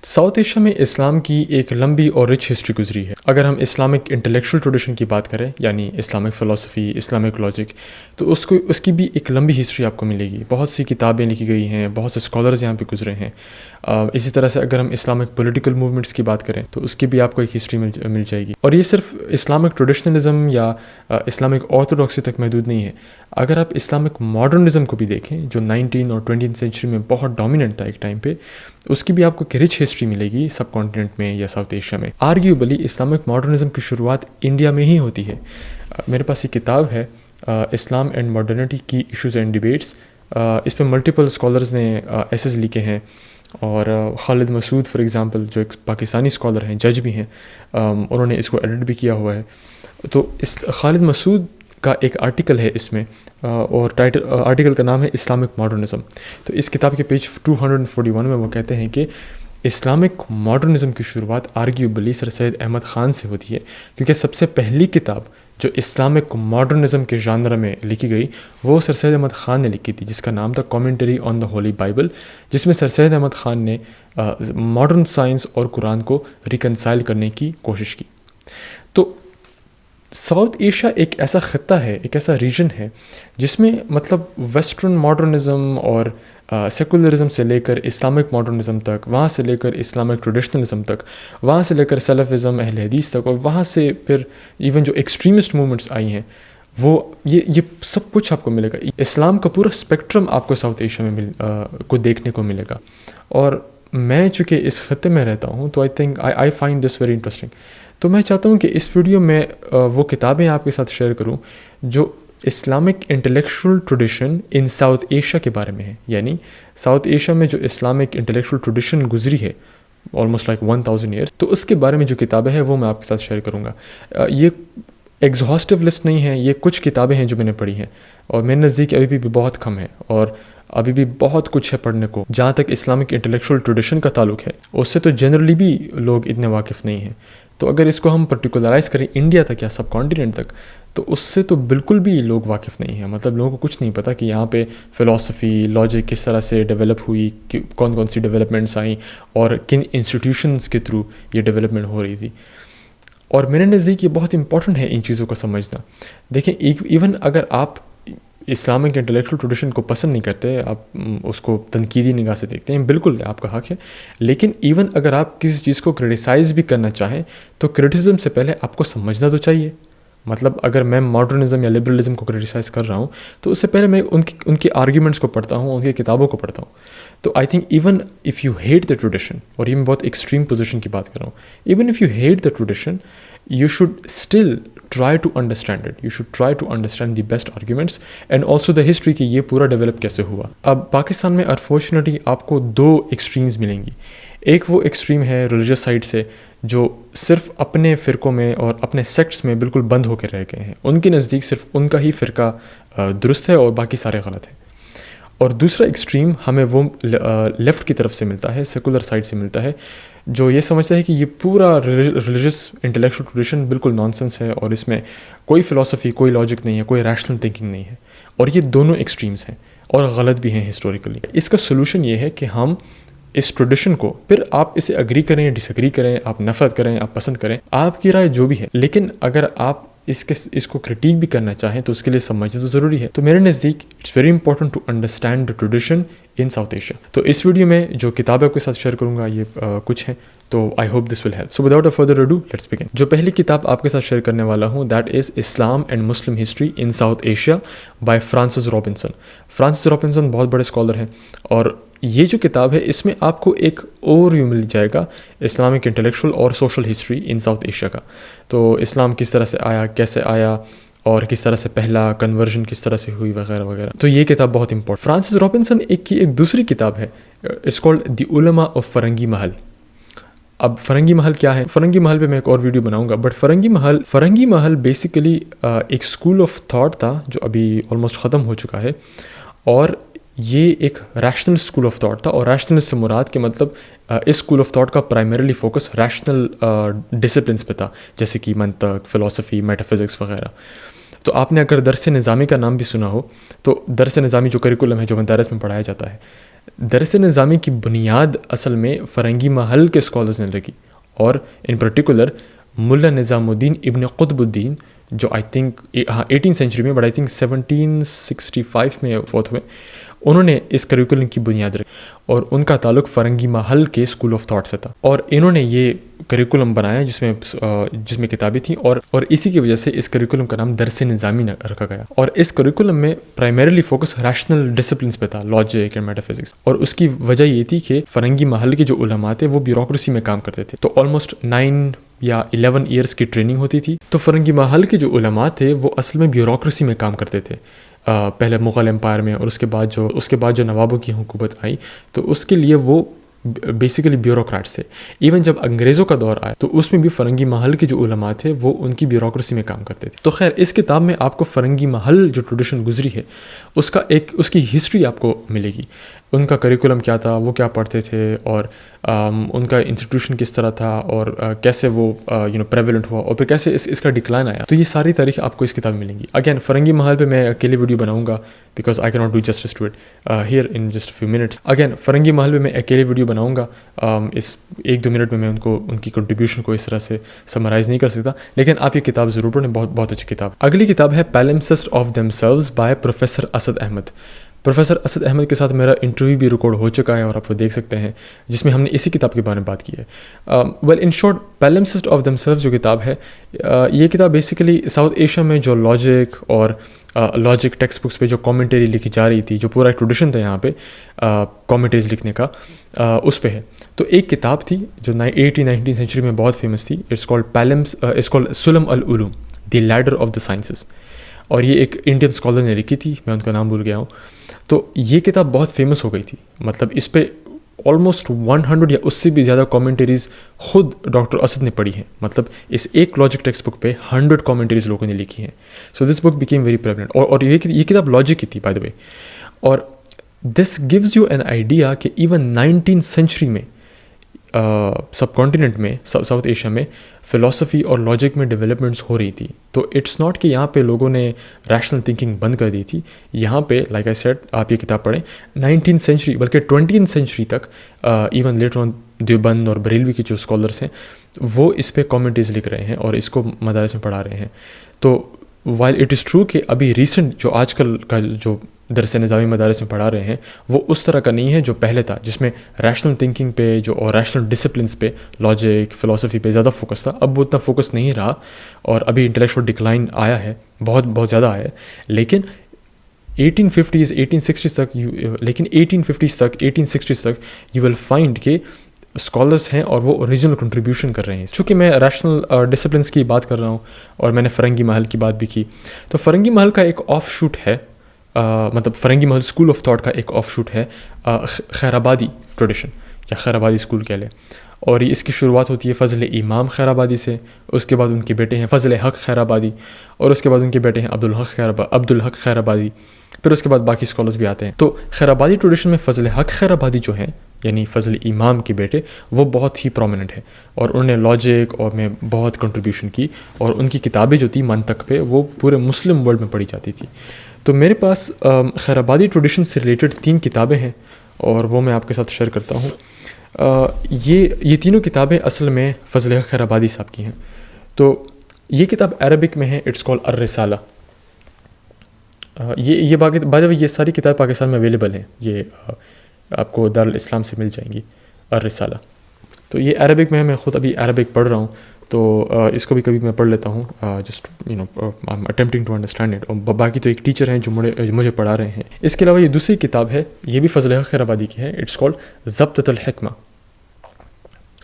South Asia میں اسلام کی ایک لمبی اور رچ ہسٹری گزری ہے۔ اگر ہم اسلامک انٹلیکچوئل ٹریڈیشن کی بات کریں، یعنی اسلامک فلسفی، اسلامک لاجک، تو اس کی بھی ایک لمبی ہسٹری آپ کو ملے گی۔ بہت سی کتابیں لکھی گئی ہیں، بہت سے اسکالرز یہاں پہ گزرے ہیں۔ اسی طرح سے اگر ہم اسلامک پولیٹیکل موومنٹس کی بات کریں تو اس کی بھی آپ کو ایک ہسٹری مل جائے گی۔ اور یہ صرف اسلامک ٹریڈیشنلزم یا اسلامک آرتھوڈاکسی تک محدود نہیں ہے۔ اگر آپ اسلامک ماڈرنزم کو بھی دیکھیں جو 19 اور 20 سینچری میں بہت ڈومیننٹ تھا ایک ٹائم پہ، اس کی بھی آپ کو ایک رچ ہسٹری ملے گی سب کانٹیننٹ میں یا ساؤتھ ایشیا میں۔ آرگیوبلی اسلامک ماڈرنزم کی شروعات انڈیا میں ہی ہوتی ہے۔ میرے پاس ایک کتاب ہے اسلام اینڈ ماڈرنٹی کی ایشوز اینڈ ڈیبیٹس۔ اس پہ ملٹیپل اسکالرز نے ایسیز لکھے ہیں، اور خالد مسعود فار ایگزامپل جو ایک پاکستانی اسکالر ہیں، جج بھی ہیں، انہوں نے اس کو ایڈٹ بھی کیا ہوا ہے۔ تو اس خالد مسعود کا ایک آرٹیکل ہے اس میں، اور آرٹیکل کا نام ہے اسلامک ماڈرنزم۔ تو اس کتاب کے پیج 241 میں وہ کہتے ہیں کہ اسلامک ماڈرنزم کی شروعات آرگیوبلی سر سید احمد خان سے ہوتی ہے، کیونکہ سب سے پہلی کتاب جو اسلامک ماڈرنزم کے ژانر میں لکھی گئی وہ سر سید احمد خان نے لکھی تھی، جس کا نام تھا commentary on the Holy Bible, جس میں سر سید احمد خان نے ماڈرن سائنس اور قرآن کو ریکنسائل کرنے کی کوشش کی۔ تو ساؤتھ ایشیا ایک ایسا خطہ ہے، ایک ایسا ریجن ہے جس میں مطلب ویسٹرن ماڈرنزم اور سیکولرزم سے لے کر اسلامک ماڈرنزم تک، وہاں سے لے کر اسلامک ٹریڈیشنلزم تک، وہاں سے لے کر سلفزم، اہل حدیث تک، اور وہاں سے پھر ایون جو ایکسٹریمسٹ موومنٹس آئی ہیں وہ یہ سب کچھ آپ کو ملے گا۔ اسلام کا پورا اسپیکٹرم آپ کو ساؤتھ ایشیا میں کو دیکھنے کو ملے گا۔ اور میں چونکہ اس خطے میں رہتا ہوں تو I find this very interesting. تو میں چاہتا ہوں کہ اس ویڈیو میں وہ کتابیں آپ کے ساتھ شیئر کروں جو Islamic intellectual tradition in South Asia کے بارے میں ہے، یعنی ساؤتھ ایشیا میں جو اسلامک انٹلیکچوئل ٹریڈیشن گزری ہے آلموسٹ لائک 1000 ایئرس، تو اس کے بارے میں جو کتابیں ہیں وہ میں آپ کے ساتھ شیئر کروں گا۔ یہ ایگزہاسٹیو لسٹ نہیں ہے، یہ کچھ کتابیں ہیں جو میں نے پڑھی ہیں، اور میرے نزدیک ابھی بھی بہت کم ہے، اور ابھی بھی بہت کچھ ہے پڑھنے کو۔ جہاں تک اسلامک انٹلیکچوئل ٹریڈیشن کا تعلق ہے اس سے تو جنرلی بھی لوگ اتنے واقف نہیں ہیں۔ تو اگر اس کو ہم پرٹیکولرائز کریں انڈیا تک یا سب کانٹیننٹ تک، تو اس سے تو بالکل بھی لوگ واقف نہیں ہیں۔ مطلب لوگوں کو کچھ نہیں پتہ کہ یہاں پہ فلسفی، لاجک کس طرح سے ڈیولپ ہوئی، کون کون سی ڈیولپمنٹس آئیں، اور کن انسٹیٹیوشنز کے تھرو یہ ڈیولپمنٹ ہو رہی تھی۔ اور میرے نزدیک یہ بہت امپورٹنٹ ہے ان چیزوں کو سمجھنا۔ دیکھیں ایون اگر آپ اسلامک انٹلیکچوئل ٹریڈیشن کو پسند نہیں کرتے، آپ اس کو تنقیدی نگاہ سے دیکھتے ہیں، بالکل آپ کا حق ہے، لیکن ایون اگر آپ کسی چیز کو کریٹیسائز بھی کرنا چاہیں تو کریٹیسزم سے پہلے آپ کو سمجھنا تو چاہیے۔ مطلب اگر میں ماڈرنزم یا لبرلزم کو کریٹیسائز کر رہا ہوں تو اس سے پہلے میں ان کی آرگیومنٹس کو پڑھتا ہوں، ان کی کتابوں کو پڑھتا ہوں۔ تو I think even if you hate the tradition, اور یہ میں بہت ایکسٹریم پوزیشن کی بات کر رہا ہوں، even if you hate the tradition you should still try to understand it. You should try to understand the best arguments and also the history کہ یہ پورا ڈیولپ کیسے ہوا۔ اب پاکستان میں انفارچونیٹلی آپ کو دو ایکسٹریمز ملیں گی۔ ایک وہ ایکسٹریم ہے ریلیجس سائڈ سے جو صرف اپنے فرقوں میں اور اپنے سیکٹس میں بالکل بند ہو کے رہ گئے ہیں، ان کے نزدیک صرف ان کا ہی فرقہ درست ہے اور باقی سارے غلط ہیں۔ اور دوسرا ایکسٹریم ہمیں وہ لیفٹ کی طرف سے ملتا ہے، سیکولر سائڈ سے ملتا ہے، جو یہ سمجھتا ہے کہ یہ پورا ریلیجس انٹلیکچوئل ٹریڈیشن بالکل نانسنس ہے، اور اس میں کوئی فلسفی، کوئی لاجک نہیں ہے، کوئی ریشنل تھنکنگ نہیں ہے۔ اور یہ دونوں ایکسٹریمز ہیں اور غلط بھی ہیں ہسٹوریکلی۔ اس کا سلوشن یہ ہے کہ ہم اس ٹریڈیشن کو، پھر آپ اسے اگری کریں، ڈس اگری کریں، آپ نفرت کریں، آپ پسند کریں، آپ کی رائے جو بھی ہے، لیکن اگر آپ اس کو کرٹیک بھی کرنا چاہیں تو اس کے لیے سمجھنا تو ضروری ہے۔ تو میرے نزدیک it's very important to understand the tradition in South Asia. تو اس ویڈیو میں جو کتابیں آپ کے ساتھ شیئر کروں گا یہ کچھ ہیں، تو I hope this will help. So without a further ado let's begin. جو پہلی کتاب آپ کے ساتھ شیئر کرنے والا ہوں that is Islam and Muslim history in South Asia by Francis Robinson. Francis Robinson بہت بڑے اسکالر ہیں، اور یہ جو کتاب ہے اس میں آپ کو ایک اوور ویو مل جائے گا اسلامک انٹلیکچوئل اور سوشل ہسٹری ان ساؤتھ ایشیا کا۔ تو اسلام کس طرح سے آیا، کیسے آیا، اور کس طرح سے پہلا کنورژن کس طرح سے ہوئی، وغیرہ وغیرہ۔ تو یہ کتاب بہت امپورٹنٹ۔ فرانسس رابنسن کی ایک دوسری کتاب ہے، اٹس کالڈ دی علماء آف فرنگی محل۔ اب فرنگی محل کیا ہے؟ فرنگی محل پہ میں ایک اور ویڈیو بناؤں گا، بٹ فرنگی محل بیسیکلی ایک اسکول آف تھاٹ تھا جو ابھی آلموسٹ ختم ہو چکا ہے، اور یہ ایک ریشنل اسکول آف تھاٹ تھا، اور ریشنل سے مراد کہ مطلب اس اسکول آف تھاٹ کا پرائمریلی فوکس ریشنل ڈسپلنس پہ تھا، جیسے کہ منطق، فلسفی، میٹا فزکس وغیرہ۔ تو آپ نے اگر درس نظامی کا نام بھی سنا ہو، تو درس نظامی جو کریکولم ہے جو مدارس میں پڑھایا جاتا ہے، درس نظامی کی بنیاد اصل میں فرنگی محل کے اسکالرز نے رکھی، اور ان پرٹیکولر ملا نظام الدین ابن قطب الدین، جو آئی تھنک 18 سینچری میں، بٹ آئی تھنک 1765 میں فوت ہوئے، انہوں نے اس کریکولم کی بنیاد رکھی، اور ان کا تعلق فرنگی محل کے اسکول آف تھاٹ سے تھا، اور انہوں نے یہ کریکولم بنایا جس میں کتابیں تھیں، اور اسی کی وجہ سے اس کریکولم کا نام درس نظامی رکھا گیا. اور اس کریکولم میں پرائمریلی فوکس ریشنل ڈسپلنس پہ تھا، لاجک اینڈ میٹا فزکس، اور اس کی وجہ یہ تھی کہ فرنگی محل کے جو علماء تھے وہ بیوروکریسی میں کام کرتے تھے، تو آلموسٹ 9 یا 11 ایئرس کی ٹریننگ ہوتی تھی. تو فرنگی محل کے جو علماء تھے وہ اصل میں بیوروکریسی میں کام کرتے تھے، پہلے مغل امپائر میں، اور اس کے بعد جو نوابوں کی حکومت آئی تو اس کے لیے وہ بیسیکلی بیوروکریٹس تھے. ایون جب انگریزوں کا دور آیا تو اس میں بھی فرنگی محل کے جو علماء تھے وہ ان کی بیوروکریسی میں کام کرتے تھے. تو خیر اس کتاب میں آپ کو فرنگی محل جو ٹریڈیشن گزری ہے اس کی ہسٹری آپ کو ملے گی، ان کا کریکولم کیا تھا، وہ کیا پڑھتے تھے، اور ان کا انسٹیٹیوشن کس طرح تھا، اور کیسے وہ پریویلنٹ ہوا، اور پھر کیسے اس کا ڈکلائن آیا. تو یہ ساری تاریخ آپ کو اس کتاب میں ملیں گی. اگین فرنگی محل پہ میں اکیلے ویڈیو بناؤں گا because I can not do justice to it here in just few minutes. Again Firangi Mahal پہ میں اکیلے ویڈیو بناؤں گا، اس 1-2 منٹ میں ان کی کنٹریبیوشن کو اس طرح سے سمرائز نہیں کر سکتا، لیکن آپ یہ کتاب ضرور پڑھیں، بہت اچھی کتاب. اگلی کتاب ہے palimpsests of them selves by professor Asad Ahmed. Professor Asad Ahmed کے ساتھ میرا انٹرویو بھی ریکارڈ ہو چکا ہے اور آپ وہ دیکھ سکتے ہیں، جس میں ہم نے اسی کتاب کے بارے میں بات کی ہے. Well in short polemicists of them سیلوز جو کتاب ہے، یہ کتاب بیسیکلی ساؤتھ ایشیا میں جو لاجک اور لاجک ٹیکسٹ بکس پہ جو کامنٹری لکھی جا رہی تھی، جو پورا ایک ٹریڈیشن تھا یہاں پہ کامنٹریز لکھنے کا، اس پہ ہے. تو ایک کتاب تھی جو 18-19 سینچری میں بہت فیمس تھی، it's called Sullam al-Ulum, the leader of the sciences, اور یہ ایک انڈین اسکالر نے لکھی تھی، میں ان کا نام بھول گیا ہوں. تو یہ کتاب بہت فیمس ہو گئی تھی، مطلب اس پہ آلموسٹ 100 یا اس سے بھی زیادہ کامنٹریز خود ڈاکٹر اسد نے پڑھی ہیں. مطلب اس ایک لاجک ٹیکسٹ بک پہ 100 کامنٹریز لوگوں نے لکھی ہیں. سو دس بک بیکیم ویری پریولنٹ، اور یہ کتاب لاجک کی تھی بائی دا وے. اور this gives you an idea کہ ایون 19 سینچری میں سب کانٹیننٹ میں، ساؤتھ ایشیا میں فلاسفی اور لاجک میں ڈیولپمنٹس ہو رہی تھی. تو اٹس ناٹ کہ یہاں پہ لوگوں نے ریشنل تھنکنگ بند کر دی تھی. یہاں پہ لائک آئی سیڈ، آپ یہ کتاب پڑھیں، 19 سینچری بلکہ 20 سینچری تک ایون لیٹر آن دیوبند اور بریلوی کے جو اسکالرس ہیں وہ اس پہ کامنٹریز لکھ رہے ہیں اور اس کو مدارس میں پڑھا رہے ہیں. تو وائل اٹ از ٹرو کہ ابھی ریسنٹ جو آج کل کا جو درس نظامی مدارس میں پڑھا رہے ہیں وہ اس طرح کا نہیں ہے جو پہلے تھا، جس میں ریشنل تھنکنگ پہ اور ریشنل ڈسپلنس پہ، لاجک، فلاسفی پہ زیادہ فوکس تھا. اب وہ اتنا فوکس نہیں رہا، اور ابھی انٹلیکچوئل ڈکلائن آیا ہے، بہت زیادہ آیا ہے. لیکن 1850s 1860s تک لیکن 1860s تک یو ول فائنڈ کہ اسکالرس ہیں اور وہ اوریجنل کنٹریبیوشن کر رہے ہیں. چونکہ میں ریشنل ڈسپلنس کی بات کر رہا ہوں اور میں نے فرنگی محل کی بات بھی کی، تو فرنگی محل کا ایک آف شوٹ ہے، مطلب فرنگی محل اسکول آف تھاٹ کا ایک آف شوٹ ہے خیر آبادی ٹریڈیشن، یا خیر آبادی اسکول کہہ لیں. اور اس کی شروعات ہوتی ہے فضل امام خیر آبادی سے، اس کے بعد ان کے بیٹے ہیں فضل حق خیر آبادی، اور اس کے بعد ان کے بیٹے ہیں عبدالحق خیر آبادی، پھر اس کے بعد باقی اسکالرس بھی آتے ہیں. تو خیر آبادی ٹریڈیشن میں فضل حق خیر آبادی جو ہیں، یعنی فضل امام کے بیٹے، وہ بہت ہی پرومیننٹ ہے، اور انہوں نے لاجک اور میں بہت کنٹریبیوشن کی، اور ان کی کتابیں جو تھی منطق پہ وہ پورے مسلم ورلڈ میں پڑھی جاتی تھی. تو میرے پاس خیر آبادی ٹریڈیشن سے ریلیٹڈ 3 کتابیں ہیں، اور وہ میں آپ کے ساتھ شیئر کرتا ہوں. یہ تینوں کتابیں اصل میں فضل حق خیر آبادی صاحب کی ہیں. تو یہ کتاب عربک میں ہے، اٹس کالڈ الرسالہ. یہ ساری کتابیں پاکستان میں اویلیبل ہیں، یہ آپ کو دارالاسلام سے مل جائیں گی، الرسالہ. تو یہ عربک میں ہے، میں خود ابھی عربک پڑھ رہا ہوں، تو اس کو بھی کبھی میں پڑھ لیتا ہوں، just attempting to understand it. اور باقی تو ایک ٹیچر ہیں جو مجھے پڑھا رہے ہیں. اس کے علاوہ یہ دوسری کتاب ہے، یہ بھی فضل حق خیر آبادی کی ہے، اٹس کالڈ ضبطۃ الحکمہ.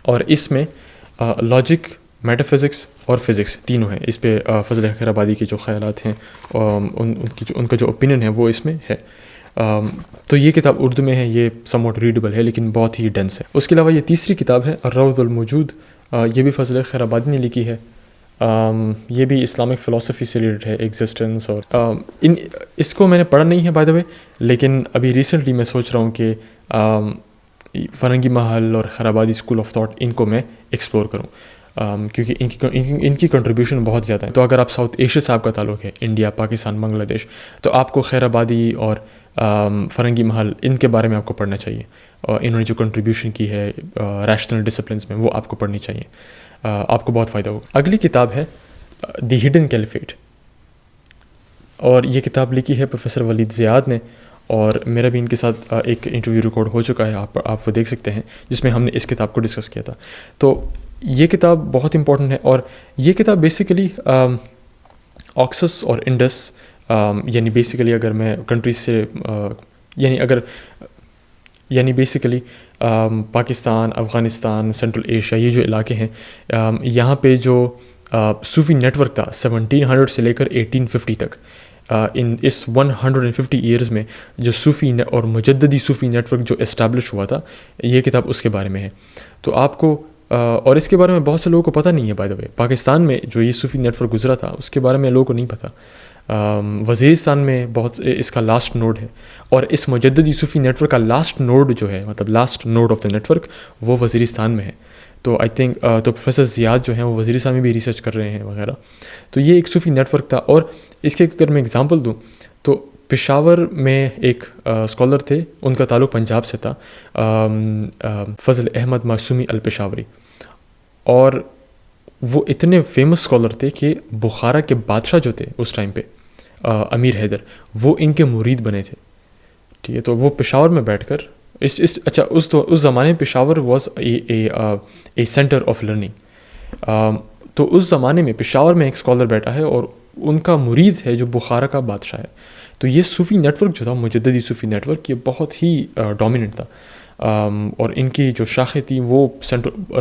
اور اس میں لاجک، میٹا فزکس اور فزکس تینوں ہیں. اس پہ فضل حق خیر آبادی کے جو خیالات ہیں، ان کا جو اوپینین ہے وہ اس میں ہے. تو یہ کتاب اردو میں ہے، یہ سم واٹ ریڈیبل ہے لیکن بہت ہی ڈینس ہے. اس کے علاوہ یہ تیسری کتاب ہے الروض الموجود، یہ بھی فضل خیر آبادی نے لکھی ہے. یہ بھی اسلامک فلاسفی سے ریلیٹڈ ہے، ایگزسٹنس. اور اس کو میں نے پڑھا نہیں ہے بائی دا وے، لیکن ابھی ریسنٹلی میں سوچ رہا ہوں کہ فرنگی محل اور خیر آبادی اسکول آف تھاٹ ان کو میں ایکسپلور کروں، کیونکہ ان کی کنٹریبیوشن بہت زیادہ ہے. تو اگر آپ ساؤتھ ایشیا سے آپ کا تعلق ہے، انڈیا، پاکستان، بنگلہ دیش، تو آپ کو خیر آبادی اور فرنگی محل، ان کے بارے میں آپ کو پڑھنا چاہیے، اور انہوں نے جو کنٹریبیوشن کی ہے ریشنل ڈسپلنس میں، وہ آپ کو پڑھنی چاہیے، آپ کو بہت فائدہ ہوگا۔ اگلی کتاب ہے دی ہڈن کیلیفیٹ، اور یہ کتاب لکھی ہے پروفیسر ولید زیاد نے، اور میرا بھی ان کے ساتھ ایک انٹرویو ریکارڈ ہو چکا ہے، آپ وہ دیکھ سکتے ہیں، جس میں ہم نے اس کتاب کو ڈسکس کیا تھا۔ تو یہ کتاب بہت امپورٹنٹ ہے، اور یہ کتاب بیسیکلی آکسس اور انڈس، یعنی بیسیکلی اگر میں کنٹریز سے یعنی basically Pakistan, Afghanistan, central Asia, یہ جو علاقے ہیں، یہاں پہ جو صوفی نیٹ ورک تھا 1700 سے لے کر 1850 تک، اس 150 ایئرز میں جو صوفی اور مجددی صوفی نیٹ ورک جو اسٹیبلش ہوا تھا، یہ کتاب اس کے بارے میں ہے۔ تو آپ کو اور اس کے بارے میں بہت سے لوگوں کو پتہ نہیں ہے، بائی دا وے، پاکستان میں جو یہ صوفی نیٹ ورک گزرا تھا اس کے بارے میں لوگوں کو نہیں پتہ۔ وزیرستان میں بہت اس کا لاسٹ نوڈ ہے، اور اس مجددی صوفی نیٹ ورک کا لاسٹ نوڈ جو ہے، مطلب last node of the network, وہ وزیرستان میں ہے۔ تو آئی تھنک تو پروفیسر زیاد جو ہیں وہ وزیرستان میں بھی ریسرچ کر رہے ہیں وغیرہ۔ تو یہ ایک صوفی نیٹ ورک تھا، اور اس کے اگر میں اگزامپل دوں تو پشاور میں ایک اسکالر تھے، ان کا تعلق پنجاب سے تھا، فضل احمد معصومی الپشاوری، اور وہ اتنے فیمس اسکالر تھے کہ بخارا کے بادشاہ جو تھے اس ٹائم پہ، امیر حیدر، وہ ان کے مرید بنے تھے، ٹھیک ہے۔ تو وہ پشاور میں بیٹھ کر اس زمانے میں Peshawar was a centre of learning. تو اس زمانے میں پشاور میں ایک اسکالر بیٹھا ہے، اور ان کا مرید ہے جو بخارا کا بادشاہ ہے۔ تو یہ صوفی نیٹ ورک جو تھا، مجددی صوفی نیٹ ورک، یہ بہت ہی ڈومیننٹ تھا، اور ان کی جو شاخیں تھیں وہ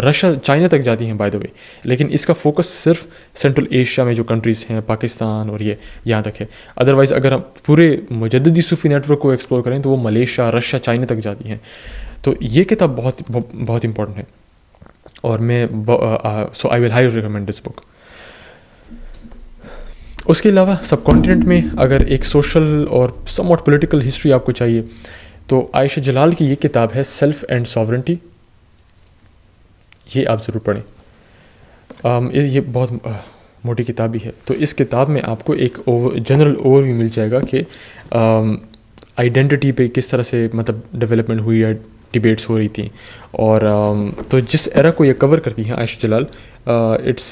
رشیا، چائنا تک جاتی ہیں بائی دا وے، لیکن اس کا فوکس صرف سینٹرل ایشیا میں جو کنٹریز ہیں، پاکستان اور یہ یہاں تک ہے۔ ادروائز اگر ہم پورے مجددی صوفی نیٹ ورک کو ایکسپلور کریں تو وہ ملیشیا، رشیا، چائنا تک جاتی ہیں۔ تو یہ کتاب بہت امپورٹنٹ ہے، اور میں سو آئی ول ہائیلی ریکمینڈ دس بک۔ اس کے علاوہ سب کانٹیننٹ میں اگر ایک سوشل اور سم واٹ پولیٹیکل ہسٹری آپ کو چاہیے تو عائشہ جلال کی یہ کتاب ہے سیلف اینڈ ساورنٹی، یہ آپ ضرور پڑھیں۔ یہ بہت موٹی کتاب بھی ہے۔ تو اس کتاب میں آپ کو ایک جنرل اوور ویو مل جائے گا کہ آئیڈینٹی پہ کس طرح سے مطلب ڈیولپمنٹ ہوئی ہے، ڈبیٹس ہو رہی تھیں، اور تو جس ایرا کو یہ کور کرتی ہیں عائشہ جلال، اٹس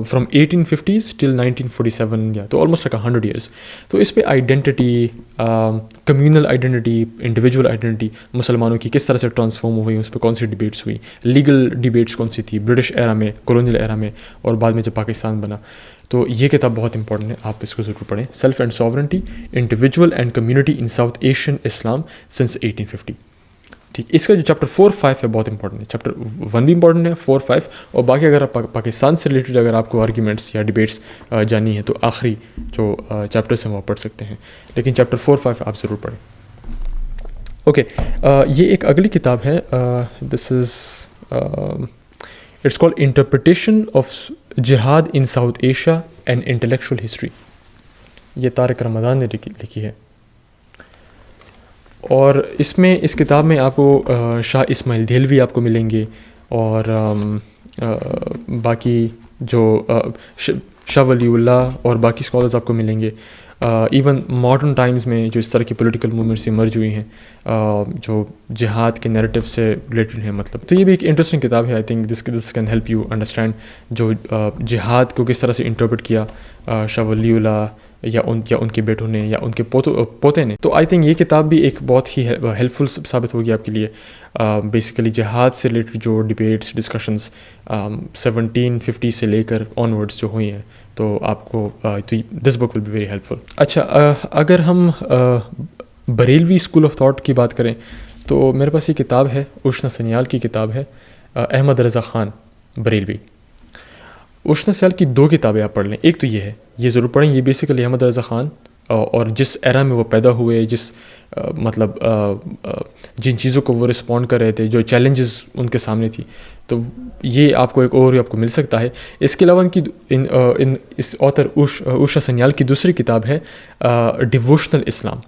فرام 1850s ٹل 1947، یا تو آلموسٹ لائک 100 ایئرس۔ تو اس پہ identity, communal identity, individual identity مسلمانوں کی کس طرح سے ٹرانسفارم ہوئی، اس پہ کون سی ڈبیٹس ہوئی، لیگل ڈبیٹس کون سی تھی برٹش ایرا میں، کولونیل ایرا میں، اور بعد میں جب پاکستان بنا۔ تو یہ کتاب بہت امپورٹنٹ ہے، آپ اس کو ضرور پڑھیں، self and sovereignty, individual and community in South Asian Islam since 1850۔ ٹھیک، اس کا جو چیپٹر 4-5 ہے بہت امپورٹنٹ ہے، چیپٹر 1 بھی امپورٹنٹ ہے، 4-5، اور باقی اگر آپ پاکستان سے ریلیٹڈ اگر آپ کو آرگیومنٹس یا ڈبیٹس جانی ہے تو آخری جو چیپٹرس ہیں وہ پڑھ سکتے ہیں، لیکن چیپٹر 4-5 آپ ضرور پڑھیں۔ اوکے، یہ ایک اگلی کتاب ہے، this is it's called interpretation of جہاد ان South Asia and intellectual history, یہ طارق رمضان نے لکھی ہے، اور اس کتاب میں آپ کو شاہ اسماعیل دہلوی آپ کو ملیں گے، اور باقی جو شاہ ولی اللہ اور باقی اسکالرز آپ کو ملیں گے، ایون ماڈرن ٹائمز میں جو اس طرح کی پولیٹیکل موومنٹس ایمرج ہوئی ہیں جو جہاد کے نیریٹو سے ریلیٹڈ ہیں، مطلب تو یہ بھی ایک انٹرسٹنگ کتاب ہے۔ I think this can help you understand جو جہاد کو کس طرح سے انٹرپریٹ کیا شاہ ولی اللہ یا ان کے بیٹوں نے یا ان کے پوتے نے۔ تو آئی تھنک یہ کتاب بھی ایک بہت ہی ہیلپ فل ثابت ہوگی آپ کے لیے، بیسیکلی جہاد سے ریلیٹڈ جو ڈبیٹس ڈسکشنز 1750 سے لے کر آن ورڈس جو ہوئی ہیں، تو آپ کو دس بک ول بی ویری ہیلپ فل۔ اچھا، اگر ہم بریلوی اسکول آف تھاٹ کی بات کریں تو میرے پاس یہ کتاب ہے، اشنا سنیال کی کتاب ہے، احمد رضا خان بریلوی۔ اشنا سیال کی 2 کتابیں آپ پڑھ لیں، ایک تو یہ ہے، یہ ضرور پڑھیں، یہ بیسیکلی احمد رضا خان اور جس ایرا میں وہ پیدا ہوئے، جس مطلب جن چیزوں کو وہ رسپونڈ کر رہے تھے، جو چیلنجز ان کے سامنے تھی، تو یہ آپ کو ایک اور آپ کو مل سکتا ہے۔ اس کے علاوہ اس آتھر اوشا سنیال کی دوسری کتاب ہے ڈیووشنل اسلام،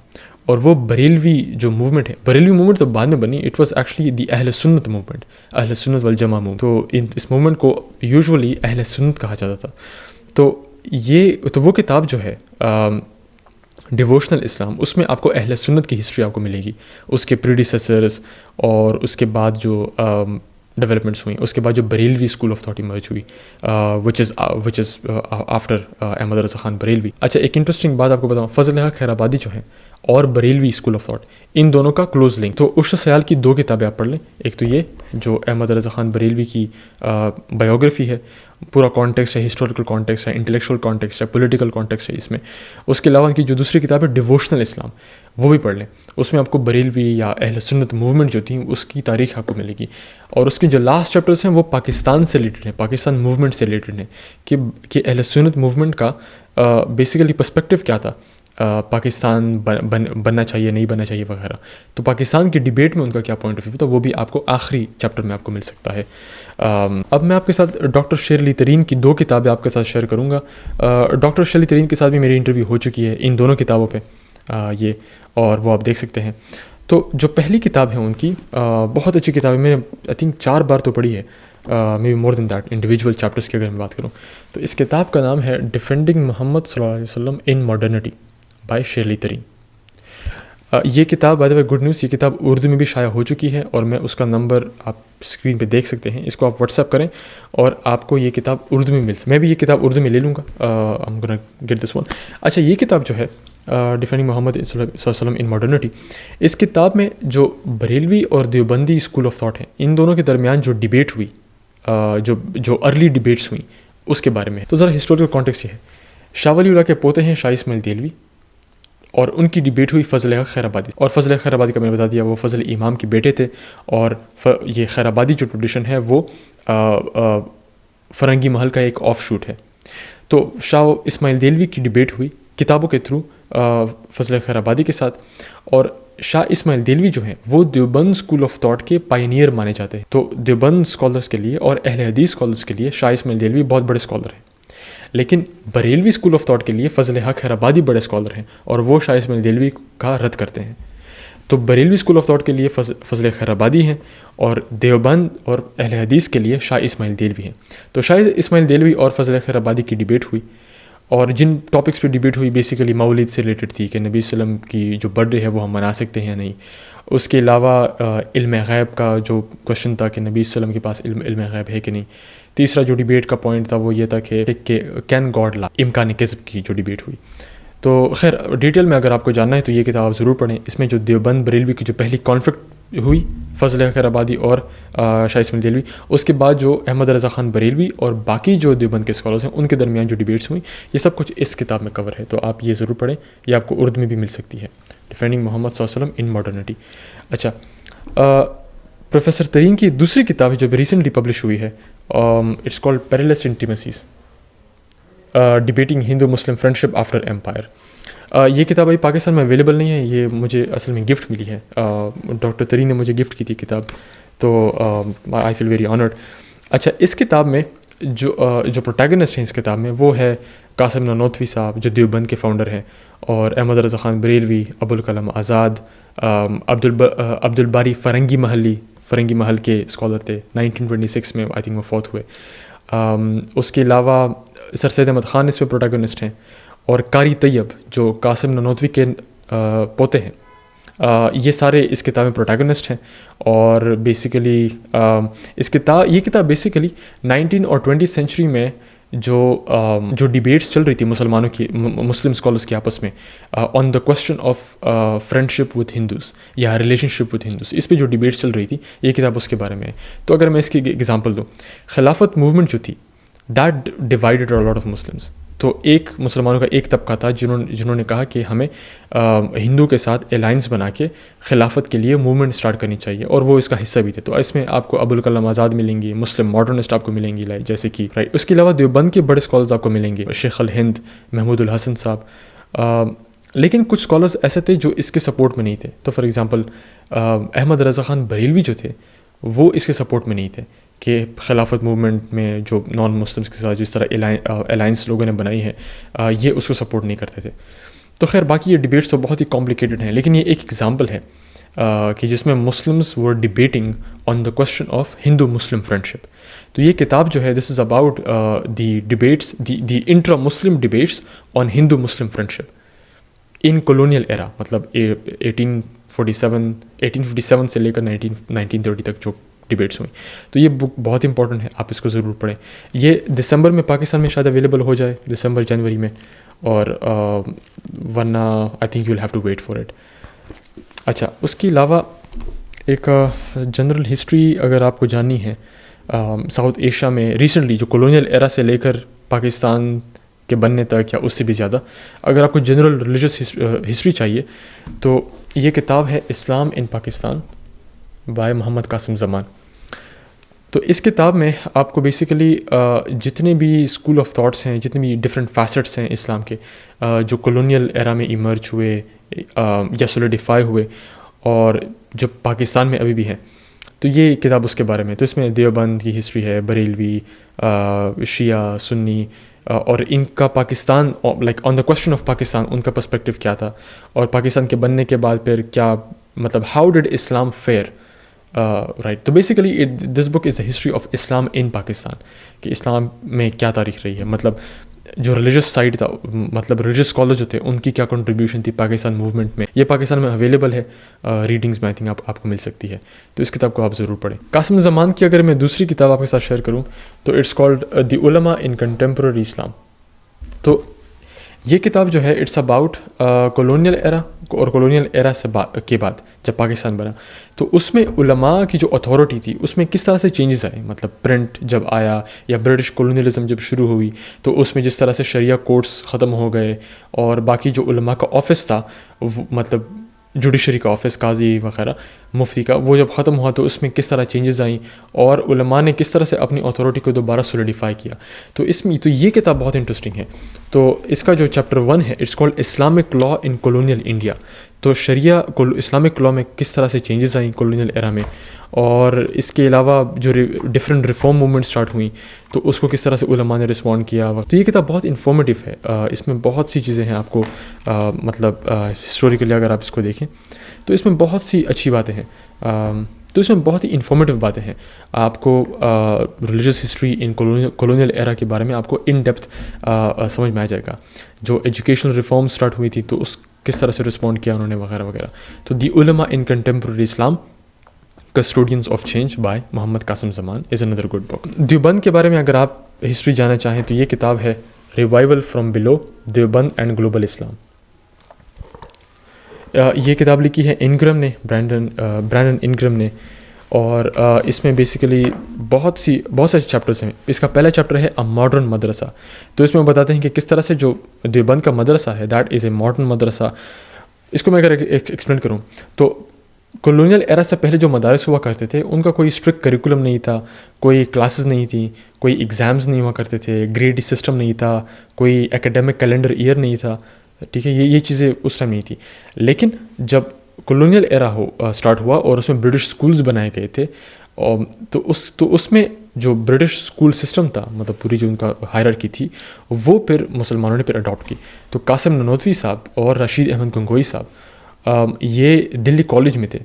اور وہ بریلوی جو موومنٹ ہے، بریلوی موومنٹ تو بعد میں بنی، اٹ واز ایکچولی دی اہل سنت موومنٹ، اہل سنت والجماع موومنٹ، تو اس موومنٹ کو یوزولی اہل سنت کہا جاتا تھا۔ تو وہ کتاب جو ہے ڈیووشنل اسلام، اس میں آپ کو اہل سنت کی ہسٹری آپ کو ملے گی، اس کے پریڈیسیسرز اور اس کے بعد جو ڈیولپمنٹس ہوئیں، اس کے بعد جو Barelvi school of thought emerge ہوئی وچ از آفٹر احمد رضا خان بریلوی. اچھا ایک انٹرسٹنگ بات آپ کو بتاؤں، فضل حق خیر آبادی جو ہیں اور بریلوی اسکول آف تھاٹ، ان دونوں کا کلوز لنک. تو عشر سیال کی 2 کتابیں آپ پڑھ لیں، ایک تو یہ جو احمد رضا خان بریلوی کی بایوگرافی ہے، پورا کانٹیکسٹ ہے، ہسٹوریکل کانٹیکسٹ ہے، انٹلیکچوئل کانٹیکسٹ ہے، پولیٹیکل کانٹیکسٹ ہے اس میں. اس کے علاوہ ان کی جو دوسری کتاب ہے ڈیووشنل اسلام، وہ بھی پڑھ لیں. اس میں آپ کو بریلوی یا اہل سنت موومنٹ جو تھیں اس کی تاریخ آپ کو ملے گی. اور اس کے جو لاسٹ چیپٹرس ہیں وہ پاکستان سے ریلیٹڈ ہیں، پاکستان موومنٹ سے ریلیٹڈ ہیں کہ اہل سنت موومنٹ کا بیسیکلی پرسپیکٹو کیا تھا، پاکستان بننا چاہیے نہیں بننا چاہیے وغیرہ. تو پاکستان کی ڈیبیٹ میں ان کا کیا پوائنٹ آف ویو تھا، وہ بھی آپ کو آخری چیپٹر میں آپ کو مل سکتا ہے. اب میں آپ کے ساتھ ڈاکٹر شیر علی ترین کی 2 کتابیں آپ کے ساتھ شیئر کروں گا. ڈاکٹر شیر علی ترین کے ساتھ بھی میری انٹرویو ہو چکی ہے ان دونوں کتابوں پہ یہ، اور وہ آپ دیکھ سکتے ہیں. تو جو پہلی کتاب ہے ان کی بہت اچھی کتاب ہے، میں نے آئی تھنک 4 بار تو پڑھی ہے، maybe more than that individual chapters کی اگر میں بات کروں. تو اس کتاب کا نام ہے ڈیفینڈنگ محمد صلی اللہ علیہ وسلم ان ماڈرنٹی بائی شیر علی ترین. یہ کتاب by the way good news, یہ کتاب اردو میں بھی شائع ہو چکی ہے اور میں اس کا نمبر آپ اسکرین پہ دیکھ سکتے ہیں. اس کو آپ واٹس ایپ کریں اور آپ کو یہ کتاب اردو میں میں بھی یہ کتاب اردو میں لے لوں گا. I'm gonna get this one. اچھا یہ کتاب جو ہے ڈیفینڈنگ محمد صلی اللہ علیہ وسلم ان ماڈرنٹی، اس کتاب میں جو بریلوی اور دیوبندی اسکول آف تھاٹ ہیں ان دونوں کے درمیان جو ڈیبیٹ ہوئی، جو ارلی ڈیبیٹس ہوئیں اس کے بارے میں. تو ذرا ہسٹوریکل کانٹیکسٹ یہ ہے، شاہ ولی اللہ کے پوتے ہیں شاہ اسماعیل دیلوی، اور ان کی ڈیبیٹ ہوئی فضل حق خیر آبادی. اور فضل حق خیر آبادی کا میں نے بتا دیا وہ فضل امام کے بیٹے تھے، اور یہ خیر آبادی جو ٹریڈیشن ہے وہ فرنگی محل کا ایک آف شوٹ ہے. تو شاہ اسماعیل دیلوی کی ڈیبیٹ ہوئی کتابوں کے تھرو فضل خیر آبادی کے ساتھ، اور شاہ اسماعیل دیلوی جو ہیں وہ دیوبند اسکول آف تھاٹ کے پائنیئر مانے جاتے ہیں. تو دیوبند اسکالرس کے لیے اور اہل حدیث اسکالرس کے لیے شاہ اسماعیل دیلوی بہت بڑے اسکالر ہیں، لیکن بریلوی اسکول آف تھاٹ کے لیے فضل حق خیر آبادی بڑے اسکالر ہیں اور وہ شاہ اسماعیل دیلوی کا رد کرتے ہیں. تو بریلوی اسکول آف تھاٹ کے لیے فضل خیر آبادی ہیں، اور دیوبند اور اہل حدیث کے لیے شاہ اسماعیل دیلوی ہیں. تو شاہ اسماعیل دیلوی اور فضل خیر آبادی کی ڈیبیٹ ہوئی، اور جن ٹاپکس پہ ڈیبیٹ ہوئی بیسیکلی مولد سے ریلیٹڈ تھی کہ نبی صلی اللہ علیہ وسلم کی جو برتھ ڈے ہے وہ ہم منا سکتے ہیں یا نہیں. اس کے علاوہ علم غیب کا جو کوشچن تھا کہ نبی صلی اللہ علیہ وسلم کے پاس علم غیب ہے کہ نہیں. تیسرا جو ڈیبیٹ کا پوائنٹ تھا وہ یہ تھا کہ کین گاڈ لا، امکان کذب کی جو ڈیبیٹ ہوئی. تو خیر ڈیٹیل میں اگر آپ کو جاننا ہے تو یہ کتاب آپ ضرور پڑھیں. اس میں جو دیوبند بریلوی کی جو پہلی کانفلکٹ ہوئی فضل خیر آبادی اور شاہ اسماعیل دیلوی، اس کے بعد جو احمد رضا خان بریلوی اور باقی جو دیوبند کے اسکالرس ہیں ان کے درمیان جو ڈیبیٹس ہوئیں، یہ سب کچھ اس کتاب میں کور ہے. تو آپ یہ ضرور پڑھیں، یہ آپ کو اردو میں بھی مل سکتی ہے، ڈیفینڈنگ محمد صلی اللہ علیہ وسلم ان ماڈرنٹی. اچھا پروفیسر ترین کی دوسری کتاب ہے جو ریسنٹلی پبلش ہوئی ہے، it's called perilous intimacies debating Hindu Muslim friendship after empire. یہ کتاب ابھی پاکستان میں اویلیبل نہیں ہے، یہ مجھے اصل میں گفٹ ملی ہے، ڈاکٹر ترین نے مجھے گفٹ کی تھی کتاب، تو آئی فیل ویری آنرڈ. اچھا اس کتاب میں جو پروٹیگنسٹ ہیں اس کتاب میں وہ ہے قاسم نانوتوی صاحب جو دیوبند کے فاؤنڈر ہیں، اور احمد رضا خان بریلوی، ابوالکلام آزاد، عبد الباری فرنگی محل کے اسکالر تھے، 1926 میں آئی تھنک وہ فوت ہوئے. اس کے علاوہ سر سید احمد خان اس میں پروٹیگنسٹ ہیں، اور قاری طیب جو قاسم نانوتوی کے پوتے ہیں، یہ سارے اس کتاب میں پروٹیگنسٹ ہیں. اور بیسیکلی یہ کتاب بیسیکلی 19 اور 20 سینچری میں جو ڈیبیٹس چل رہی تھی مسلمانوں کی، مسلم اسکالرس کے آپس میں on the question of friendship with Hindus یا ریلیشن شپ وتھ ہندوز، اس پہ جو ڈیبیٹس چل رہی تھی یہ کتاب اس کے بارے میں ہے. تو اگر میں اس کی ایگزامپل دوں، خلافت موومنٹ جو تھی that divided a lot of Muslims. تو ایک مسلمانوں کا ایک طبقہ تھا جنہوں نے کہا کہ ہمیں ہندو کے ساتھ الائنس بنا کے خلافت کے لیے موومنٹ اسٹارٹ کرنی چاہیے، اور وہ اس کا حصہ بھی تھے. تو اس میں آپ کو ابوالکلام آزاد ملیں گی، مسلم ماڈرنسٹ آپ کو ملیں گی جیسے کہ رائٹ. اس کے علاوہ دیوبند کے بڑے اسکالرز آپ کو ملیں گے، شیخ الہند، محمود الحسن صاحب. لیکن کچھ اسکالرز ایسے تھے جو اس کے سپورٹ میں نہیں تھے. تو فار ایگزامپل احمد رضا خان بریلوی جو تھے وہ اس کے سپورٹ میں نہیں تھے کہ خلافت موومنٹ میں جو نان مسلمس کے ساتھ جس طرح الائنس لوگوں نے بنائی ہے یہ اس کو سپورٹ نہیں کرتے تھے. تو خیر باقی یہ ڈیبیٹس تو بہت ہی کمپلیکیٹڈ ہیں، لیکن یہ ایک ایگزامپل ہے کہ جس میں Muslims were debating on the question of Hindu Muslim friendship. تو یہ کتاب جو ہے this is about the debates the intra Muslim debates on Hindu Muslim friendship. In colonial era, مطلب 1847 سے لے کر 1930 تک جو ڈبیٹس ہوئیں. تو یہ بک بہت امپورٹنٹ ہے، آپ اس کو ضرور پڑھیں. یہ دسمبر میں پاکستان میں شاید اویلیبل ہو جائے، دسمبر جنوری میں، اور ورنہ I think you will have to wait for it. اچھا، اس کے علاوہ ایک جنرل ہسٹری اگر آپ کو جاننی ہے ساؤتھ ایشیا میں ریسنٹلی جو کولونیل ایرا سے لے کر پاکستان کے بننے تک یا اس سے بھی زیادہ، اگر آپ کو جنرل ریلیجس ہسٹری چاہیے تو یہ کتاب ہے اسلام ان پاکستان بائے محمد قاسم زمان. تو اس کتاب میں آپ کو بیسیکلی جتنے بھی اسکول آف تھاٹس ہیں، جتنے بھی ڈفرینٹ فیسٹس ہیں اسلام کے جو کولونیل ایرا میں ایمرج ہوئے یا سولیڈیفائی ہوئے اور جو پاکستان میں ابھی بھی ہیں، تو یہ کتاب اس کے بارے میں. تو اس میں دیوبند کی ہسٹری ہے، بریلوی، شیعہ، سنی، اور ان کا Pakistan like on the question of Pakistan ان کا پرسپیکٹیو کیا تھا، اور پاکستان کے بننے کے بعد پھر کیا مطلب how did Islam fare right. تو basically this book is the history of Islam in Pakistan, کہ اسلام میں کیا تاریخ رہی ہے، مطلب جو ریلیجس سائڈ تھا، مطلب ریلیجس اسکالر جو تھے ان کی کیا کنٹریبیوشن تھی پاکستان موومنٹ میں. یہ پاکستان میں اویلیبل ہے، ریڈنگز میں آئی تھنک آپ کو مل سکتی ہے. تو اس کتاب کو آپ ضرور پڑھیں. قاسم زمان کی اگر میں دوسری کتاب آپ کے ساتھ شیئر کروں تو it's called the ulama in contemporary اسلام. تو یہ کتاب جو ہے اٹس اباؤٹ کولونیل ایرا اور کولونیل ایرا سے کے بعد جب پاکستان بنا تو اس میں علماء کی جو اتھارٹی تھی اس میں کس طرح سے چینجز آئے، مطلب پرنٹ جب آیا یا برٹش کولونیلزم جب شروع ہوئی تو اس میں جس طرح سے شریعہ کورٹس ختم ہو گئے، اور باقی جو علماء کا آفس تھا مطلب جوڈیشری کا آفس، قاضی وغیرہ، مفتی کا، وہ جب ختم ہوا تو اس میں کس طرح چینجز آئیں اور علماء نے کس طرح سے اپنی اتھارٹی کو دوبارہ سولیڈیفائی کیا. تو اس میں تو یہ کتاب بہت انٹرسٹنگ ہے. تو اس کا جو چیپٹر 1 ہے it's called Islamic law in colonial India. تو شریعہ اسلامک لا میں کس طرح سے چینجز آئیں کولونیل ایرا میں، اور اس کے علاوہ جو ڈفرینٹ ریفارم موومنٹ اسٹارٹ ہوئیں تو اس کو کس طرح سے علماء نے رسپونڈ کیا. تو یہ کتاب بہت انفارمیٹیو ہے، اس میں بہت سی چیزیں ہیں آپ کو مطلب ہسٹوریکلی اگر آپ اس کو دیکھیں تو اس میں بہت سی اچھی باتیں ہیں. تو اس میں بہت ہی انفارمیٹیو باتیں ہیں. آپ کو ریلیجس ہسٹری ان کولونیل ایرا کے بارے میں آپ کو ان ڈیپتھ سمجھ میں آ جائے گا. جو ایجوکیشنل ریفارم اسٹارٹ ہوئی تھی تو اس کس طرح سے رسپونڈ کیا انہوں نے وغیرہ وغیرہ. تو the ulama in contemporary Islam custodians of change by Muhammad Qasim Zaman is another good book. Deoband کے بارے میں اگر آپ ہسٹری جاننا چاہیں تو یہ کتاب ہے revival from below Deoband and global Islam. یہ کتاب لکھی ہے انگرم نے، برینڈن انگرم نے، اور اس میں بیسیکلی بہت سارے چیپٹرس ہیں. اس کا پہلا چیپٹر ہے اے ماڈرن مدرسہ. تو اس میں بتاتے ہیں کہ کس طرح سے جو دیوبند کا مدرسہ ہے دیٹ از اے ماڈرن مدرسہ. اس کو میں اگر ایکسپلین کروں تو کولونیل ایرا سے پہلے جو مدارس ہوا کرتے تھے ان کا کوئی اسٹرکٹ کریکولم نہیں تھا، کوئی کلاسز نہیں تھیں، کوئی ایگزامز نہیں ہوا کرتے تھے، گریڈ سسٹم نہیں تھا، کوئی ایکیڈیمک کیلنڈر ایئر نہیں تھا. ٹھیک ہے، یہ چیزیں اس ٹائم نہیں تھی. لیکن جب کولونیل ایرا اسٹارٹ ہوا اور اس میں برٹش اسکولز بنائے گئے تھے تو اس میں جو برٹش اسکول سسٹم تھا، مطلب پوری جو ان کا ہائرارکی تھی وہ پھر مسلمانوں نے پھر اڈاپٹ کی. تو قاسم نانوتوی صاحب اور رشید احمد گنگوئی صاحب یہ دلی کالج میں تھے،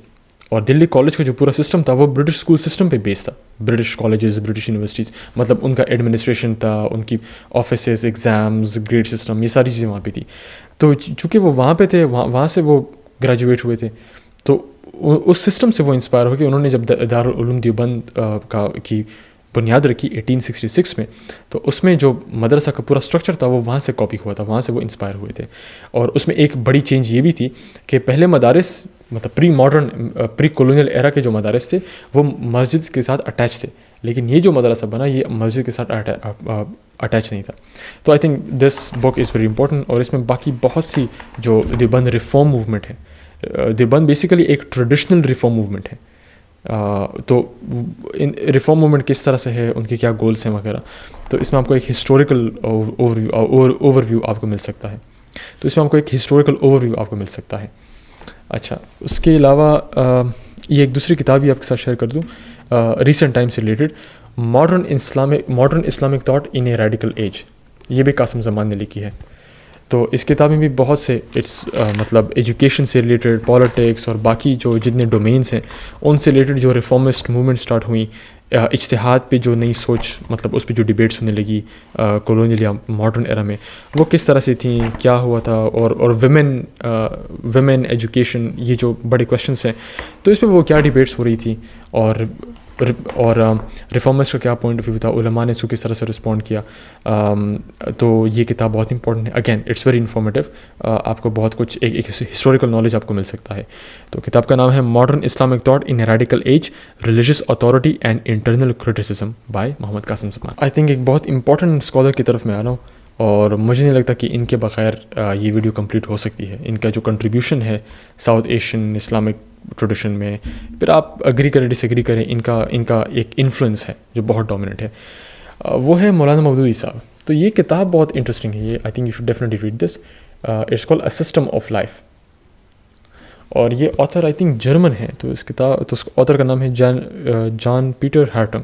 اور دلی کالج کا جو پورا سسٹم تھا وہ برٹش اسکول سسٹم پہ بیس تھا. برٹش کالجز، برٹش یونیورسٹیز، مطلب ان کا ایڈمنسٹریشن تھا، ان کی آفیسز، ایگزامز، گریڈ سسٹم، یہ ساری چیزیں وہاں پہ تھی. تو چونکہ وہ وہاں پہ تھے، وہاں سے وہ گریجویٹ ہوئے تھے، تو اس سسٹم سے وہ انسپائر ہو کے انہوں نے جب دارالعلوم دیوبند کی بنیاد رکھی 1866 میں، تو اس میں جو مدرسہ کا پورا اسٹرکچر تھا وہ وہاں سے کاپی ہوا تھا، وہاں سے وہ انسپائر ہوئے تھے. اور اس میں ایک بڑی چینج یہ بھی تھی کہ پہلے مدارس مطلب پری کولونیل ایرا کے جو مدارس تھے وہ مسجد کے ساتھ اٹیچ تھے، لیکن یہ جو مدرسہ بنا یہ مسجد کے ساتھ اٹیچ نہیں تھا. تو I think this book is very important. اور اس میں باقی بہت سی جو دیوبند ریفارم موومنٹ ہے، دیوبند بیسیکلی ایک ٹریڈیشنل ریفارم موومنٹ ہے. تو ریفارم موومنٹ کس طرح سے ہے، ان کے کیا گولس ہیں وغیرہ، تو اس میں آپ کو ایک ہسٹوریکل اوور ویو آپ کو مل سکتا ہے. اچھا، اس کے علاوہ یہ ایک دوسری کتاب بھی آپ کے ساتھ شیئر کر دوں ریسنٹ ٹائم سے related, modern Islamic thought in a radical age. یہ بھی قاسم زمان نے لکھی ہے. تو اس کتاب میں بھی بہت سے مطلب ایجوکیشن سے ریلیٹڈ، پالیٹکس اور باقی جو جتنے ڈومینس ہیں ان سے ریلیٹڈ جو ریفارمسٹ موومنٹ اسٹارٹ ہوئیں، اجتہاد پہ جو نئی سوچ، مطلب اس پہ جو ڈیبیٹس ہونے لگی کولونیل یا ماڈرن ایرا میں، وہ کس طرح سے تھیں، کیا ہوا تھا، اور ویمن ایجوکیشن، یہ جو بڑے کویشچنس ہیں، تو اس پہ وہ کیا ڈیبیٹس ہو رہی تھی، اور ریفارمرس کا کیا پوائنٹ آف ویو تھا، علماء نے اس کو کس طرح سے رسپونڈ کیا. تو یہ کتاب بہت امپورٹنٹ ہے. اگین اٹس ویری انفارمیٹیو، آپ کو بہت کچھ ایک ہسٹوریکل نالج آپ کو مل سکتا ہے. تو کتاب کا نام ہے modern Islamic thought in a radical age, religious authority and internal criticism by Muhammad Qasim Zaman. I think ایک بہت امپورٹنٹ اسکالر کی طرف میں آ رہا ہوں، اور مجھے نہیں لگتا کہ ان کے بغیر یہ ویڈیو کمپلیٹ ہو سکتی ہے. ان کا جو کنٹریبیوشن ہے ساؤتھ ایشین اسلامک ٹریڈیشن میں، پھر آپ اگری کریں ڈس ایگری کریں، ان کا ایک انفلوئنس ہے جو بہت ڈومیننٹ ہے، وہ ہے مولانا مودودی صاحب. تو یہ کتاب بہت انٹرسٹنگ ہے، یہ I think you should definitely read this. It's called a system of life, اور یہ آتھر آئی تھنک جرمن ہے. تو اس آتھر کا نام ہے جان پیٹر ہارٹنگ.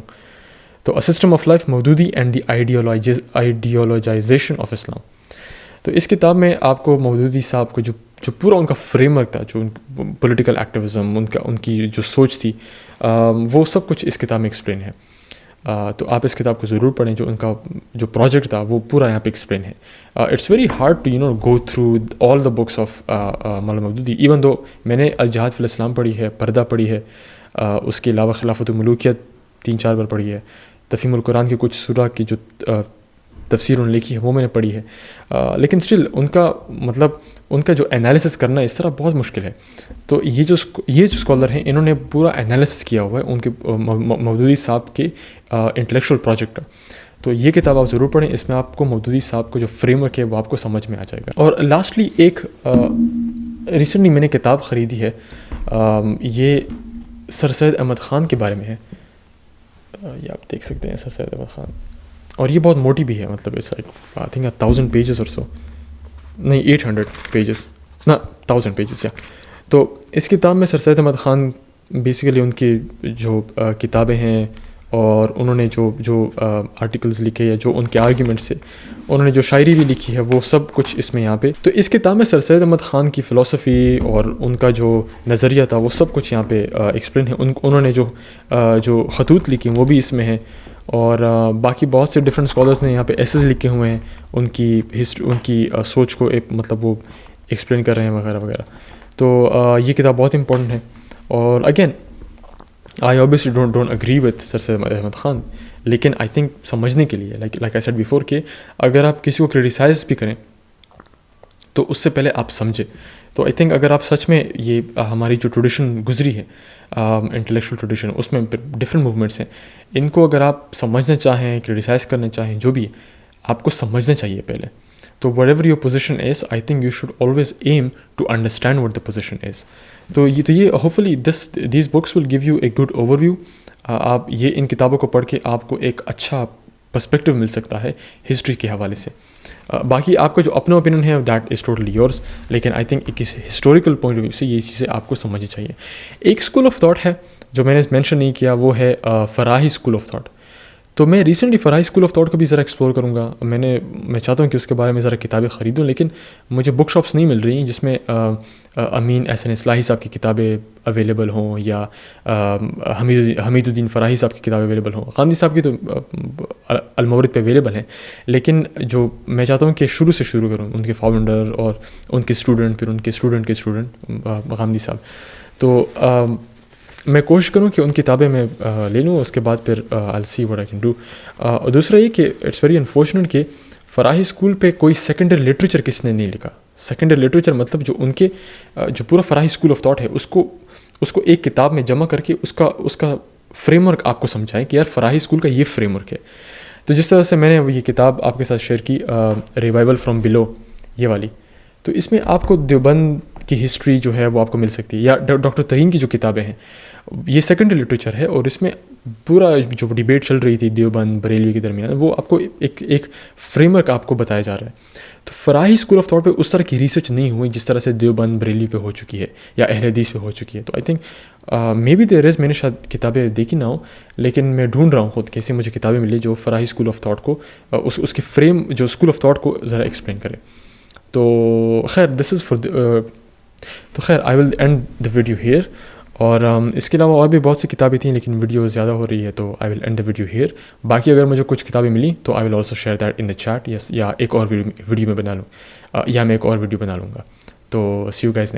تو a system of life, Maududi and the ideologisation of Islam. تو اس کتاب میں آپ کو مودودی صاحب کو جو پورا ان کا فریم ورک تھا، جو پولیٹیکل ایکٹیویزم، ان کی جو سوچ تھی، وہ سب کچھ اس کتاب میں ایکسپلین ہے. تو آپ اس کتاب کو ضرور پڑھیں. جو ان کا جو پروجیکٹ تھا وہ پورا یہاں پہ ایکسپلین ہے. It's very hard to go through all the books of Maulana Maududi, even though میں نے الجہاد فی الاسلام پڑھی ہے، پردہ پڑھی ہے، اس کے علاوہ خلافت الملوکیت 3-4 بار پڑھی ہے، تفہیم القرآن کے کچھ سورہ کی جو تفسیر انہوں نے لکھی ہے وہ میں نے پڑھی ہے. لیکن اسٹل ان کا جو انالیسس کرنا اس طرح بہت مشکل ہے. تو یہ جو اسکالر ہیں، انہوں نے پورا انالیسس کیا ہوا ہے ان کے مودودی صاحب کے انٹلیکچوئل پروجیکٹ کا. تو یہ کتاب آپ ضرور پڑھیں، اس میں آپ کو مودودی صاحب کو جو فریم ورک ہے وہ آپ کو سمجھ میں آ جائے گا. اور لاسٹلی ایک ریسنٹلی میں نے کتاب خریدی ہے، یہ سر سید احمد خان کے بارے میں ہے. یہ آپ دیکھ سکتے ہیں سر سید احمد خان، اور یہ بہت موٹی بھی ہے، مطلب it's like I think 1000 pages or so, نہیں 800 پیجز، نہ 1000 پیجز یا. تو اس کتاب میں سر سید احمد خان بیسیکلی ان کی جو کتابیں ہیں، اور انہوں نے جو آرٹیکلز لکھے یا جو ان کے آرگیومنٹس تھے، انہوں نے جو شاعری بھی لکھی ہے، وہ سب کچھ اس میں یہاں پہ. تو اس کتاب میں سر سید احمد خان کی فلسفی اور ان کا جو نظریہ تھا وہ سب کچھ یہاں پہ ایکسپلین ہے. انہوں نے جو خطوط لکھی وہ بھی اس میں ہیں، اور باقی بہت سے ڈفرینٹ اسکالرس نے یہاں پہ ایسز لکھے ہوئے ہیں، ان کی ہسٹری، ان کی سوچ کو مطلب وہ ایکسپلین کر رہے ہیں وغیرہ وغیرہ. تو یہ کتاب بہت امپورٹنٹ ہے. اور again I obviously don't agree with Sir Syed Ahmad Khan, لیکن آئی تھنک سمجھنے کے لیے لائک آئی سیڈ بیفور کہ اگر آپ کسی کو کرٹیسائز بھی کریں تو اس سے پہلے آپ سمجھیں. تو آئی تھنک اگر آپ سچ میں یہ ہماری جو ٹریڈیشن گزری ہے، انٹلیکچوئل ٹریڈیشن، اس میں ڈفرینٹ موومنٹس ہیں، ان کو اگر آپ سمجھنا چاہیں، کرٹیسائز کرنا چاہیں، جو بھی آپ کو سمجھنا چاہیے پہلے. تو whatever your position is, I think you should always aim to understand what the position is. تو یہ hopefully these books will give you a good overview. آپ ان کتابوں کو پڑھ کے آپ کو ایک اچھا پرسپیکٹیو مل سکتا ہے ہسٹری کے حوالے سے. باقی آپ کا جو اپنا اوپینین ہے دیٹ از ٹوٹلی یورس، لیکن آئی تھنک ایک ہسٹوریکل پوائنٹ آف ویو سے یہ چیزیں آپ کو سمجھنی چاہیے. ایک اسکول آف تھاٹ ہے جو میں نے مینشن نہیں کیا، وہ ہے فراہی اسکول آف تھاٹ. تو میں recently Farahi school of thought کو بھی ذرا ایکسپلور کروں گا. میں چاہتا ہوں کہ اس کے بارے میں ذرا کتابیں خریدوں، لیکن مجھے بک شاپس نہیں مل رہی ہیں جس میں امین احسن اصلاحی صاحب کی کتابیں اویلیبل ہوں، یا حمید الدین فراہی صاحب کی کتابیں اویلیبل ہوں. غامدی صاحب کی تو المورد پہ اویلیبل ہیں، لیکن جو میں چاہتا ہوں کہ شروع سے شروع کروں، ان کے فاؤنڈر اور ان کے اسٹوڈنٹ، پھر ان کے اسٹوڈنٹ کے اسٹوڈنٹ غامدی صاحب. تو میں کوشش کروں کہ ان کتابیں میں لے لوں، اس کے بعد پھر I see what I can do. اور دوسرا یہ کہ اٹس ویری انفارچونیٹ کہ فراہی اسکول پہ کوئی سیکنڈری لٹریچر کس نے نہیں لکھا. سیکنڈری لٹریچر مطلب جو ان کے جو پورا فراہی اسکول آف تھاٹ ہے اس کو ایک کتاب میں جمع کر کے اس کا فریم ورک آپ کو سمجھائیں کہ یار فراہی اسکول کا یہ فریم ورک ہے. تو جس طرح سے میں نے یہ کتاب آپ کے ساتھ شیئر کی، ریوائول فرام بلو، یہ والی، تو اس میں آپ کو دیوبند کی ہسٹری جو ہے وہ آپ کو مل سکتی ہے. یا ڈاکٹر ترین کی جو کتابیں ہیں، یہ سیکنڈری لٹریچر ہے، اور اس میں پورا جو ڈیبیٹ چل رہی تھی دیوبند بریلوی کے درمیان، وہ آپ کو ایک فریم ورک آپ کو بتایا جا رہا ہے. تو فراہی اسکول آف تھاٹ پہ اس طرح کی ریسرچ نہیں ہوئی جس طرح سے دیوبند بریلوی پہ ہو چکی ہے یا اہل حدیث پہ ہو چکی ہے. تو I think may be there از، میں نے شاید کتابیں دیکھی نہ ہوں، لیکن میں ڈھونڈ رہا ہوں خود کیسے مجھے کتابیں ملی جو فراہی اسکول آف تھاٹ کو اس کے فریم جو اسکول آف تھاٹ کو ذرا ایکسپلین کرے. تو خیر دس از تو خیر آئی will end the video hair. اور اس کے علاوہ اور بھی بہت سی کتابیں تھیں لیکن ویڈیو زیادہ ہو رہی ہے تو I will end the video here. باقی اگر مجھے کچھ کتابیں ملی تو I will also share that in the chat. Yes, یا ایک اور ویڈیو میں بنا لوں یا میں ایک اور ویڈیو بنا لوں گا. تو سی یو گائز نیکسٹ.